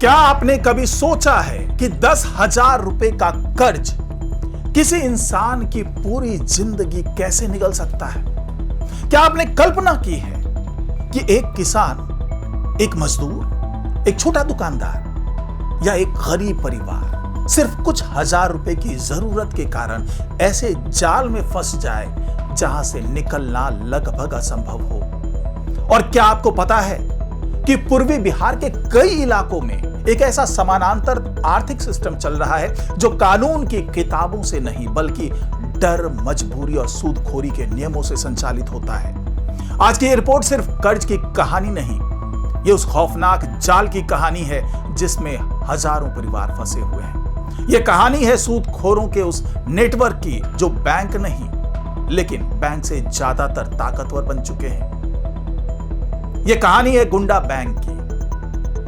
क्या आपने कभी सोचा है कि 10,000 रुपए का कर्ज किसी इंसान की पूरी जिंदगी कैसे निगल सकता है? क्या आपने कल्पना की है कि एक किसान, एक मजदूर, एक छोटा दुकानदार या एक गरीब परिवार सिर्फ कुछ हजार रुपए की जरूरत के कारण ऐसे जाल में फंस जाए जहां से निकलना लगभग असंभव हो? और क्या आपको पता है कि पूर्वी बिहार के कई इलाकों में एक ऐसा समानांतर आर्थिक सिस्टम चल रहा है जो कानून की किताबों से नहीं बल्कि डर, मजबूरी और सूदखोरी के नियमों से संचालित होता है। आज की ये रिपोर्ट सिर्फ कर्ज की कहानी नहीं, ये उस खौफनाक जाल की कहानी है जिसमें हजारों परिवार फंसे हुए हैं। ये कहानी है सूदखोरों के उस नेटवर्क की जो बैंक नहीं लेकिन बैंक से ज्यादातर ताकतवर बन चुके हैं। ये कहानी है गुंडा बैंक की।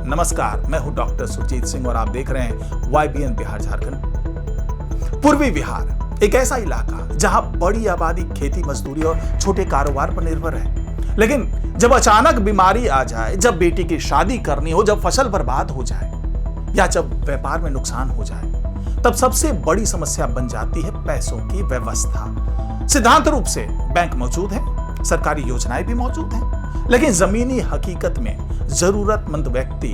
नमस्कार, मैं हूं डॉक्टर सुरजीत सिंह और आप देख रहे हैं YBN बिहार झारखंड। पूर्वी बिहार एक ऐसा इलाका जहां बड़ी आबादी खेती, मजदूरी और छोटे कारोबार पर निर्भर है। लेकिन जब अचानक बीमारी आ जाए, जब बेटी की शादी करनी हो, जब फसल बर्बाद हो जाए या जब व्यापार में नुकसान हो जाए, तब सबसे बड़ी समस्या बन जाती है पैसों की व्यवस्था। सिद्धांत रूप से बैंक मौजूद है, सरकारी योजनाएं भी मौजूद हैं, लेकिन जमीनी हकीकत में जरूरतमंद व्यक्ति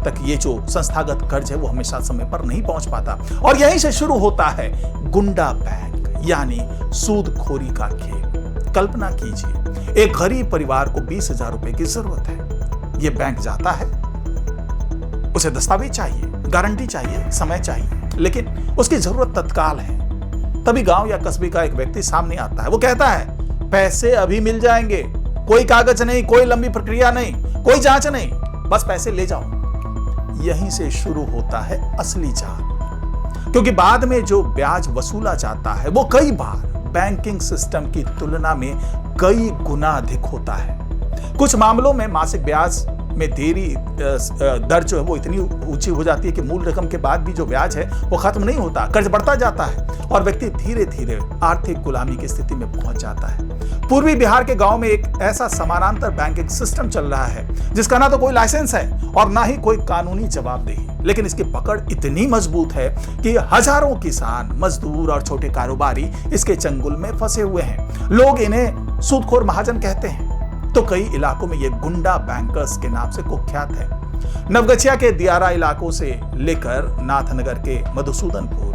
तक ये जो संस्थागत कर्ज है वो हमेशा समय पर नहीं पहुंच पाता। और यहीं से शुरू होता है गुंडा बैंक यानी सूदखोरी का खेल। कल्पना कीजिए, एक गरीब परिवार को 20,000 रुपए की जरूरत है। ये बैंक जाता है, उसे दस्तावेज चाहिए, गारंटी चाहिए, समय चाहिए, लेकिन उसकी जरूरत तत्काल है। तभी गांव या कस्बे का एक व्यक्ति सामने आता है। वो कहता है, पैसे अभी मिल जाएंगे, कोई कागज नहीं, कोई लंबी प्रक्रिया नहीं, कोई जांच नहीं, बस पैसे ले जाओ। यहीं से शुरू होता है असली जाल, क्योंकि बाद में जो ब्याज वसूला जाता है वो कई बार बैंकिंग सिस्टम की तुलना में कई गुना अधिक होता है। कुछ मामलों में मासिक ब्याज में देरी दर जो है वो इतनी ऊंची हो जाती है कि मूल रकम के बाद भी जो ब्याज है वो खत्म नहीं होता, कर्ज बढ़ता जाता है और व्यक्ति धीरे धीरे आर्थिक गुलामी की स्थिति में पहुंच जाता है। पूर्वी बिहार के गांव में एक ऐसा समानांतर बैंकिंग सिस्टम चल रहा है जिसका ना तो कोई लाइसेंस है और ना ही कोई कानूनी जवाबदेही, लेकिन इसकी पकड़ इतनी मजबूत है कि हजारों किसान, मजदूर और छोटे कारोबारी इसके चंगुल में फंसे हुए हैं। लोग इन्हें सूदखोर महाजन कहते हैं, तो कई इलाकों में ये गुंडा बैंकर्स के नाम से कुख्यात है। नवगछिया के दियारा इलाकों से लेकर नाथनगर के मधुसूदनपुर,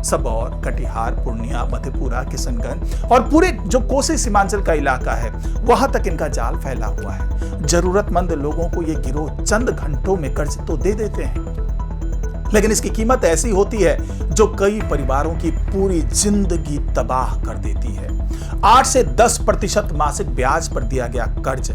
सबौर, कटिहार, पूर्णिया, मधेपुरा, किशनगंज और पूरे जो कोसी सीमांचल का इलाका है वहां तक इनका जाल फैला हुआ है। जरूरतमंद लोगों को ये गिरोह चंद घंटों में कर्ज तो दे देते हैं, लेकिन इसकी कीमत ऐसी होती है जो कई परिवारों की पूरी जिंदगी तबाह कर देती है। 8 से 10% मासिक ब्याज पर दिया गया कर्ज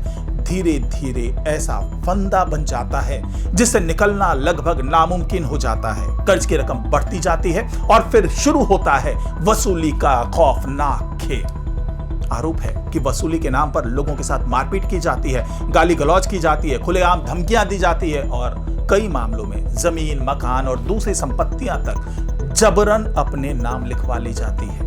धीरे धीरे ऐसा फंदा बन जाता है जिससे निकलना लगभग नामुमकिन हो जाता है। कर्ज की रकम बढ़ती जाती है और फिर शुरू होता है वसूली का खौफनाक खेल। आरोप है कि वसूली के नाम पर लोगों के साथ मारपीट की जाती है, गाली गलौज की जाती है, खुलेआम धमकियां दी जाती है और कई मामलों में जमीन, मकान और दूसरी संपत्तियां तक जबरन अपने नाम लिखवा ली जाती है।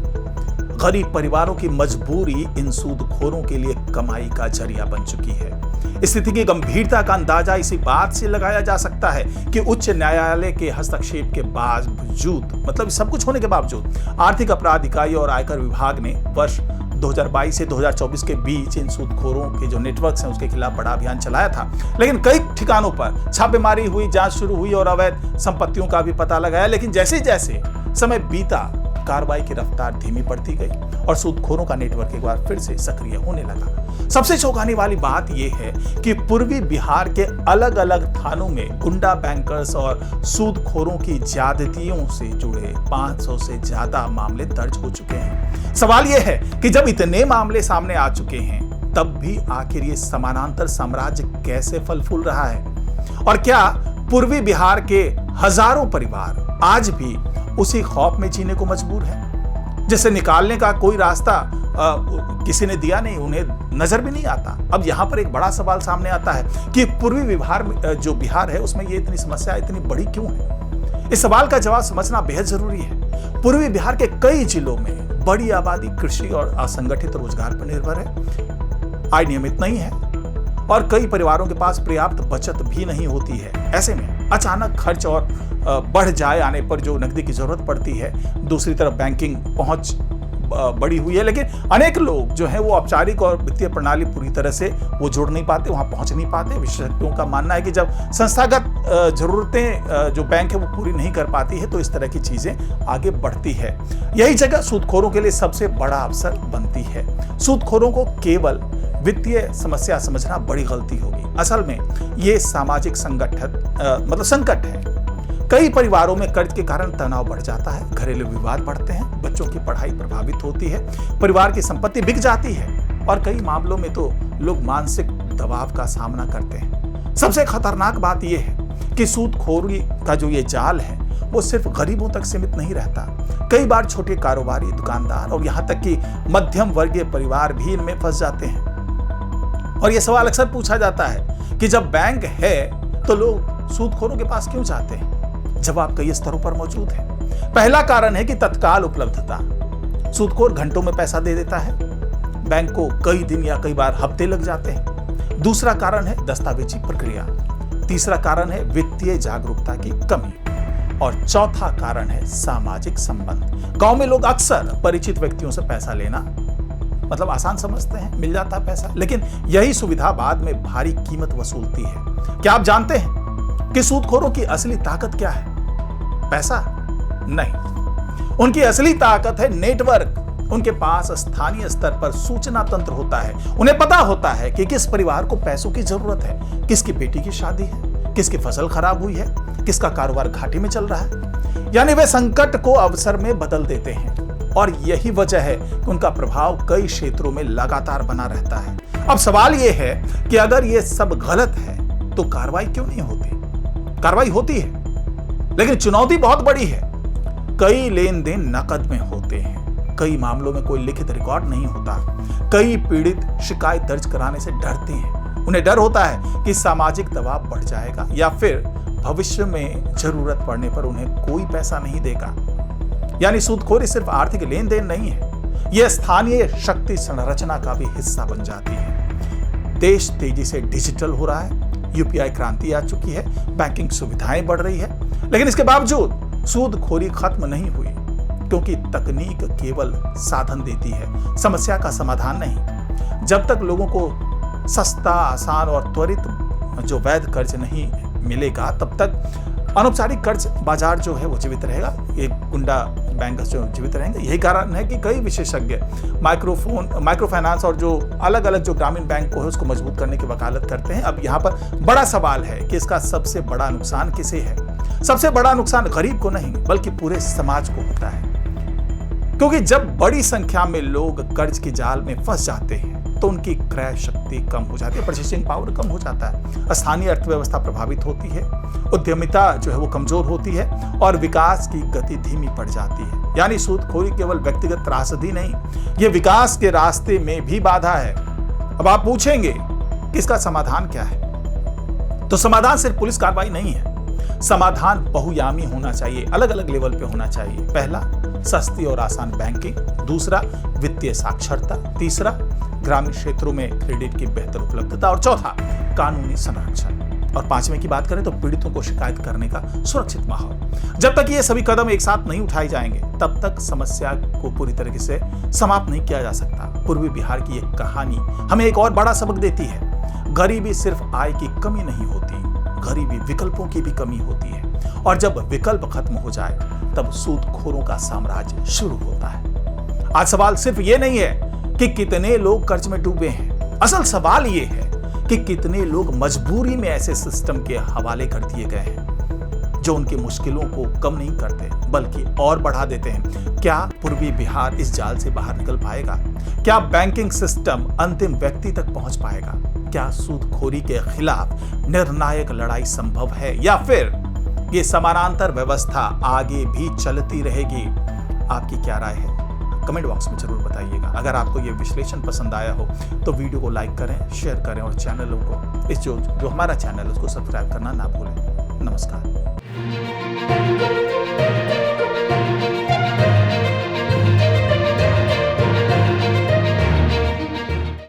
गरीब परिवारों की मजबूरी इन सूदखोरों के लिए कमाई का जरिया बन चुकी है। स्थिति की गंभीरता का अंदाजा इसी बात से लगाया जा सकता है कि उच्च न्यायालय के हस्तक्षेप के बावजूद, मतलब सब कुछ होने के बावजूद, आर्थिक अपराध इकाई और आयकर विभाग ने वर्ष 2022 से 2024 के बीच इन सूदखोरों के जो नेटवर्क्स हैं उसके खिलाफ बड़ा अभियान चलाया था। लेकिन कई ठिकानों पर छापेमारी हुई, जांच शुरू हुई और अवैध संपत्तियों का भी पता लगाया। लेकिन जैसे जैसे समय बीता, कार्रवाई की रफ्तार धीमी पड़ती गई और सूदखोरों का नेटवर्क एक बार फिर से सक्रिय होने लगा। सबसे चौंकाने वाली बात यह है कि पूर्वी बिहार के अलग अलग थानों में गुंडा बैंकर्स और सूदखोरों की ज्यादतियों से जुड़े 500 से ज्यादा मामले दर्ज हो चुके हैं। सवाल यह है कि जब इतने मामले सामने आ चुके हैं तब भी आखिर ये समानांतर साम्राज्य कैसे फल फूल रहा है? और क्या पूर्वी बिहार के हजारों परिवार आज भी उसी खौफ में जीने को मजबूर है जिसे निकालने का कोई रास्ता किसी ने दिया नहीं, उन्हें नजर भी नहीं आता? अब यहां पर एक बड़ा सवाल सामने आता है कि पूर्वी बिहार जो बिहार है उसमें ये इतनी समस्या इतनी बड़ी क्यों है? इस सवाल का जवाब समझना बेहद जरूरी है। पूर्वी बिहार के कई जिलों में बड़ी आबादी कृषि और असंगठित रोजगार पर निर्भर है। आय नियमित नहीं है और कई परिवारों के पास पर्याप्त बचत भी नहीं होती है। ऐसे में अचानक खर्च और बढ़ जाए आने पर जो नकदी की जरूरत पड़ती है। दूसरी तरफ बैंकिंग पहुंच बड़ी हुई है, लेकिन अनेक लोग जो हैं वो औपचारिक और वित्तीय प्रणाली पूरी तरह से वो जोड़ नहीं पाते, वहां पहुंच नहीं पाते। विशेषज्ञों का मानना है कि जब संस्थागत जरूरतें जो बैंक है वो पूरी नहीं कर पाती है तो इस तरह की चीजें आगे बढ़ती है। यही जगह सूदखोरों के लिए सबसे बड़ा अवसर बनती है। सूदखोरों को केवल वित्तीय समस्या समझना बड़ी गलती होगी। असल में ये सामाजिक संकट है। कई परिवारों में कर्ज के कारण तनाव बढ़ जाता है, घरेलू विवाद बढ़ते हैं, बच्चों की पढ़ाई प्रभावित होती है, परिवार की संपत्ति बिक जाती है और कई मामलों में तो लोग मानसिक दबाव का सामना करते हैं। सबसे खतरनाक बात यह है कि सूदखोरी का जो ये जाल है वो सिर्फ गरीबों तक सीमित नहीं रहता। कई बार छोटे कारोबारी, दुकानदार और यहाँ तक कि मध्यम वर्गीय परिवार भी इनमें फंस जाते हैं। और यह सवाल अक्सर पूछा जाता है कि जब बैंक है तो लोग सूदखोरों के पास क्यों जाते हैं? जवाब कई स्तरों पर मौजूद है। पहला कारण है कि तत्काल उपलब्धता। सूदखोर घंटों में पैसा दे देता है, बैंक को कई दिन या कई बार हफ्ते लग जाते हैं। दूसरा कारण है दस्तावेजी प्रक्रिया। तीसरा कारण है वित्तीय जागरूकता की कमी और चौथा कारण है सामाजिक संबंध। गांव में लोग अक्सर परिचित व्यक्तियों से पैसा लेना आसान समझते हैं, मिल जाता है पैसा, लेकिन यही सुविधा बाद में भारी कीमत वसूलती है। क्या आप जानते हैं कि सूदखोरों की असली ताकत क्या है? पैसा नहीं, उनकी असली ताकत है नेटवर्क। उनके पास स्थानीय स्तर पर सूचना तंत्र होता है। उन्हें पता होता है कि किस परिवार को पैसों की जरूरत है, किसकी बेटी की शादी है, किसकी फसल खराब हुई है, किसका कारोबार घाटे में चल रहा है। यानी वे संकट को अवसर में बदल देते हैं और यही वजह है कि उनका प्रभाव कई क्षेत्रों में लगातार बना रहता है। अब सवाल यह है कि अगर यह सब गलत है तो कार्रवाई क्यों नहीं होती? कार्रवाई होती है, लेकिन चुनौती बहुत बड़ी है। कई लेन देन नकद में होते हैं, कई मामलों में कोई लिखित रिकॉर्ड नहीं होता, कई पीड़ित शिकायत दर्ज कराने से डरते हैं। उन्हें डर होता है कि सामाजिक दबाव बढ़ जाएगा या फिर भविष्य में जरूरत पड़ने पर उन्हें कोई पैसा नहीं देगा। यानी सूदखोरी सिर्फ आर्थिक लेन देन नहीं है, यह स्थानीय शक्ति संरचना का भी हिस्सा बन जाती है। देश तेजी से डिजिटल हो रहा है, यूपीआई क्रांति आ चुकी है, बैंकिंग सुविधाएं बढ़ रही है, लेकिन इसके बावजूद सूदखोरी खत्म नहीं हुई, क्योंकि तकनीक केवल साधन देती है, समस्या का समाधान नहीं। जब तक लोगों को सस्ता, आसान और त्वरित जो वैध कर्ज नहीं मिलेगा, तब तक अनौपचारिक कर्ज बाजार जो है वो जीवित रहेगा, एक गुंडा बैंक जो जीवित रहेंगे। यही कारण है कि कई विशेषज्ञ माइक्रो फाइनेंस और जो अलग अलग जो ग्रामीण बैंक को है उसको मजबूत करने की वकालत करते हैं। अब यहाँ पर बड़ा सवाल है कि इसका सबसे बड़ा नुकसान किसे है? सबसे बड़ा नुकसान गरीब को नहीं बल्कि पूरे समाज को होता है, क्योंकि जब बड़ी संख्या में लोग कर्ज के जाल में फंस जाते हैं तो उनकी क्रय शक्ति कम हो जाती है, परचेसिंग पावर कम हो जाता है, स्थानीय अर्थव्यवस्था प्रभावित होती है, उद्यमिता जो है वो कमजोर होती है और विकास की गति धीमी पड़ जाती है। यानी सूदखोरी केवल व्यक्तिगत त्रासदी नहीं, ये विकास के रास्ते में भी बाधा है। अब आप पूछेंगे कि इसका समाधान क्या है? तो समाधान सिर्फ पुलिस कार्रवाई नहीं है, समाधान बहुआयामी होना चाहिए, अलग अलग लेवल पे होना चाहिए। पहला, सस्ती और आसान बैंकिंग। दूसरा, वित्तीय साक्षरता। तीसरा, ग्रामीण क्षेत्रों में क्रेडिट की बेहतर उपलब्धता। और चौथा, कानूनी संरक्षण। और पांचवें की बात करें तो पीड़ितों को शिकायत करने का सुरक्षित माहौल। जब तक ये सभी कदम एक साथ नहीं उठाए जाएंगे तब तक समस्या को पूरी तरीके से समाप्त नहीं किया जा सकता। पूर्वी बिहार की एक कहानी हमें एक और बड़ा सबक देती है। गरीबी सिर्फ आय की कमी नहीं होती, गरीबी विकल्पों की भी कमी होती है। और जब विकल्प खत्म हो जाए तब सूदखोरों का साम्राज्य शुरू होता है। आज सवाल सिर्फ ये नहीं है कि कितने लोग कर्ज में डूबे हैं, असल सवाल ये है कि कितने लोग मजबूरी में ऐसे सिस्टम के हवाले कर दिए गए हैं जो उनकी मुश्किलों को कम नहीं करते बल्कि और बढ़ा देते हैं। क्या पूर्वी बिहार इस जाल से बाहर निकल पाएगा? क्या बैंकिंग सिस्टम अंतिम व्यक्ति तक पहुंच पाएगा? क्या सूदखोरी के खिलाफ निर्णायक लड़ाई संभव है या फिर ये समानांतर व्यवस्था आगे भी चलती रहेगी? आपकी क्या राय है? कमेंट बॉक्स में जरूर बताइएगा। अगर आपको ये विश्लेषण पसंद आया हो तो वीडियो को लाइक करें, शेयर करें और चैनलों को जो हमारा चैनल है उसको सब्सक्राइब करना ना भूलें। नमस्कार।